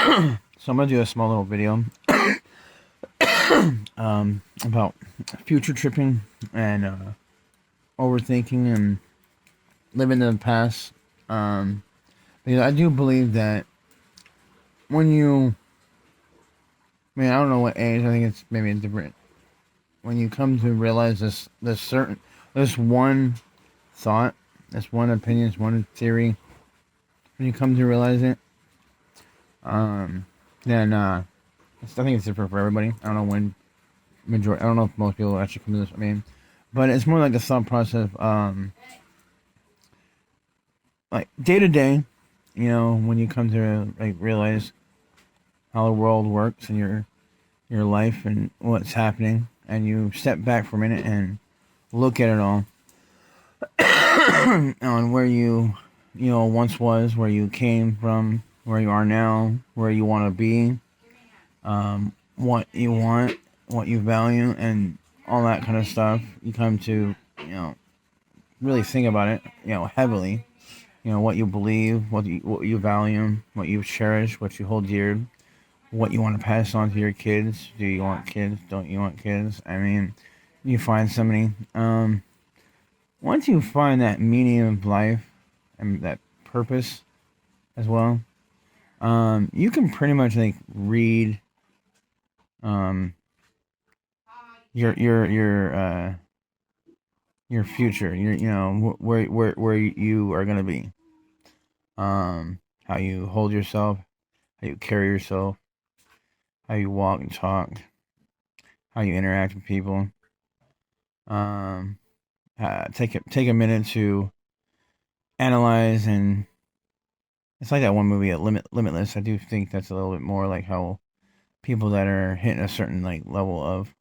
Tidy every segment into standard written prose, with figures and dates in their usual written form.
So I'm gonna do a small little video about future tripping and overthinking and living in the past. Um, because I do believe that when you, I don't know what age. I think it's maybe a different. When you come to realize this one thought, this one opinion, this one theory, when you come to realize it, um, then I think it's different for everybody. I don't know when I don't know if most people actually come to this. But it's more like a thought process. Like day to day, when you come to like realize how the world works and your life and what's happening, and you step back for a minute and look at it all on where you once was, where you came from, where you are now, where you want to be, what you want, what you value, and all that kind of stuff. You come to really think about it, heavily. What you believe, what you value, what you cherish, what you hold dear, what you want to pass on to your kids. Do you want kids? Don't you want kids? You find somebody. Once you find that meaning of life and that purpose as well, you can pretty much like read um your your your uh your future. Where you are gonna be. How you hold yourself, how you carry yourself, how you walk and talk, how you interact with people. Um, take a minute to analyze, and it's like that one movie, Limitless. I do think that's a little bit more like how people that are hitting a certain like level of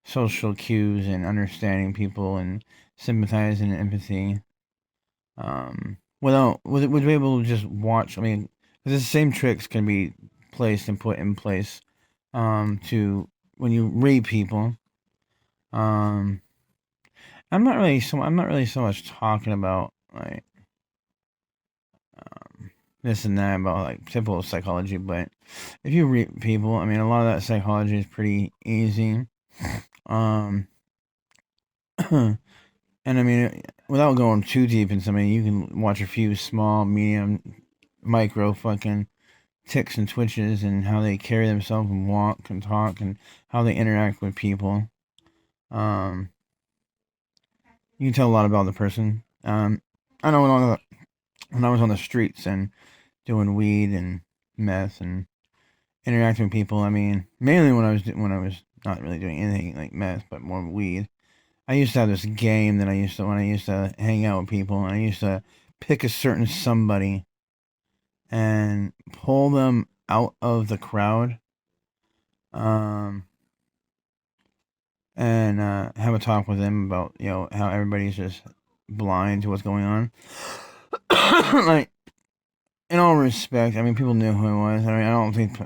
social cues and understanding people and sympathizing and empathy. Would be able to just watch. Because the same tricks can be placed and put in place to when you read people. Um, I'm not really so much talking about like this and that about like typical psychology, but if you read people, a lot of that psychology is pretty easy. Um, and without going too deep in something, you can watch a few small, medium, micro fucking ticks and twitches and how they carry themselves and walk and talk and how they interact with people. Um, you can tell a lot about the person. I know when I was on the streets and doing weed and meth and interacting with people. Mainly when I was not really doing anything like meth, but more weed. I used to have this game that I used to hang out with people, and I used to pick a certain somebody and pull them out of the crowd, um, and have a talk with them about how everybody's just blind to what's going on. Like in all respect, people knew who I was. I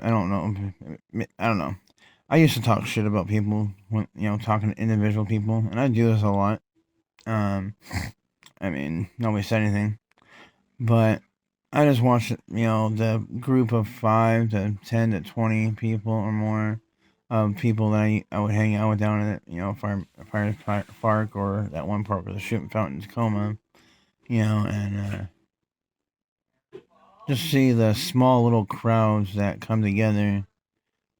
don't know. I don't know. I used to talk shit about people when talking to individual people, and I do this a lot. Um, Nobody said anything, but I just watched the group of 5 to 10 to 20 people or more of people that I would hang out with down at fire park or that one park with the shooting fountain in Tacoma, and just see the small little crowds that come together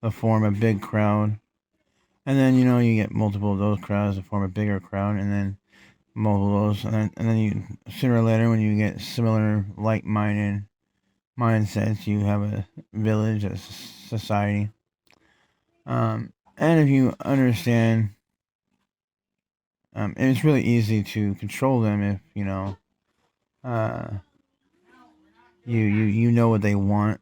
to form a big crowd. And then you get multiple of those crowds to form a bigger crowd, and then multiple of those, and then you sooner or later when you get similar like-minded mindsets, you have a village, a society. And if you understand, and it's really easy to control them if uh, you know what they want,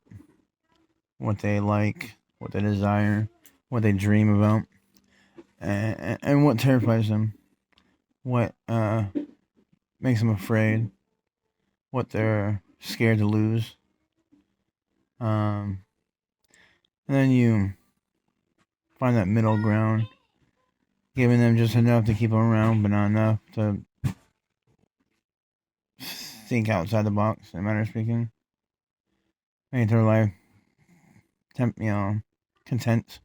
what they like, what they desire, what they dream about, and what terrifies them, what makes them afraid, what they're scared to lose. Um, and then you find that middle ground, giving them just enough to keep them around, but not enough to think outside the box, in a matter of speaking. Make their life you know, content.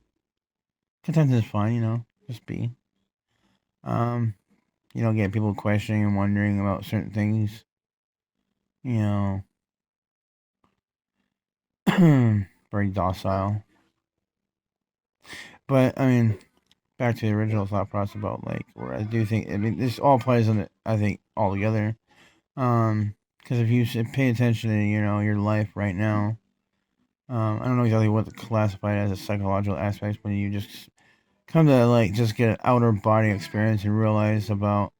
Content is fine, you know, just be. Um, you don't get people questioning and wondering about certain things, you know, very docile. But I mean, back to the original thought process about like where I do think I mean this all plays on it. I think all together. Because if you pay attention to your life right now, I don't know exactly what to classify it as a psychological aspects, but you just come to like just get an outer body experience and realize about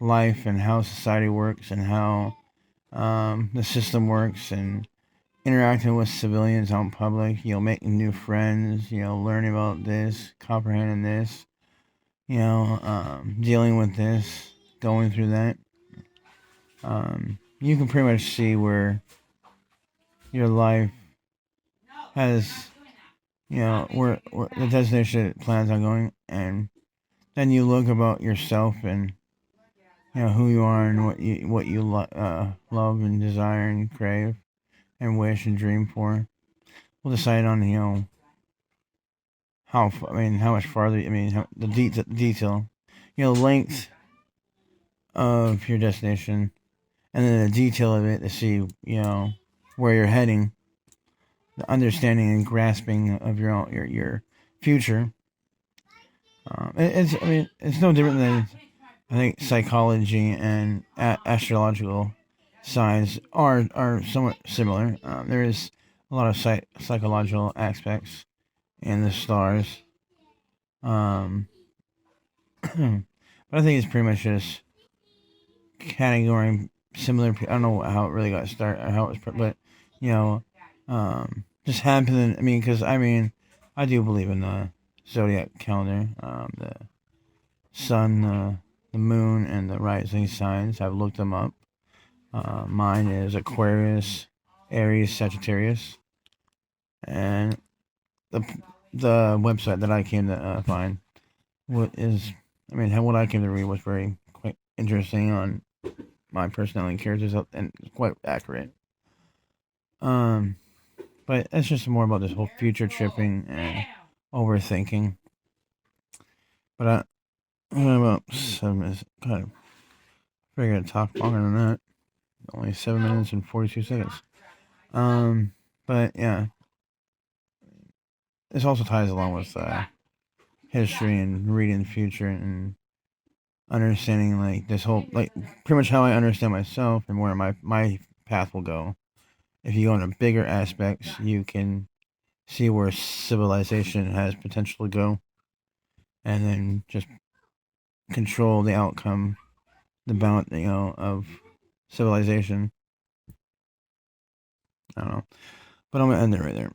life and how society works and how the system works and interacting with civilians out in public, making new friends, learning about this, comprehending this, dealing with this, going through that. You can pretty much see where your life has, where the destination it plans on going, and then you look about yourself and who you are and love and desire and crave and wish and dream for. We'll decide on how much farther. The detail, length of your destination, and then the detail of it to see where you're heading, the understanding and grasping of your future. It's no different than I think psychology and astrological signs are somewhat similar. There is a lot of psychological aspects in the stars. Um, but I think it's pretty much just categorizing similar. I don't know how it really got started, or how it was, but you know, just happening. Because I do believe in the zodiac calendar. The sun, the moon, and the rising signs. I've looked them up. Mine is Aquarius, Aries, Sagittarius, and the the website that I came to find what is what I came to read was very quite interesting on my personality and characters and quite accurate. Um, but it's just more about this whole future tripping and overthinking. But I'm about 7 minutes. Kind of figured to talk longer than that. Only 7 minutes and 42 seconds. Um, but yeah, this also ties along with history and reading the future and understanding like this whole like pretty much how I understand myself and where my path will go. If you go into bigger aspects, you can see where civilization has potential to go, and then just control the outcome, the bound, of civilization. I don't know, but I'm gonna end it right there.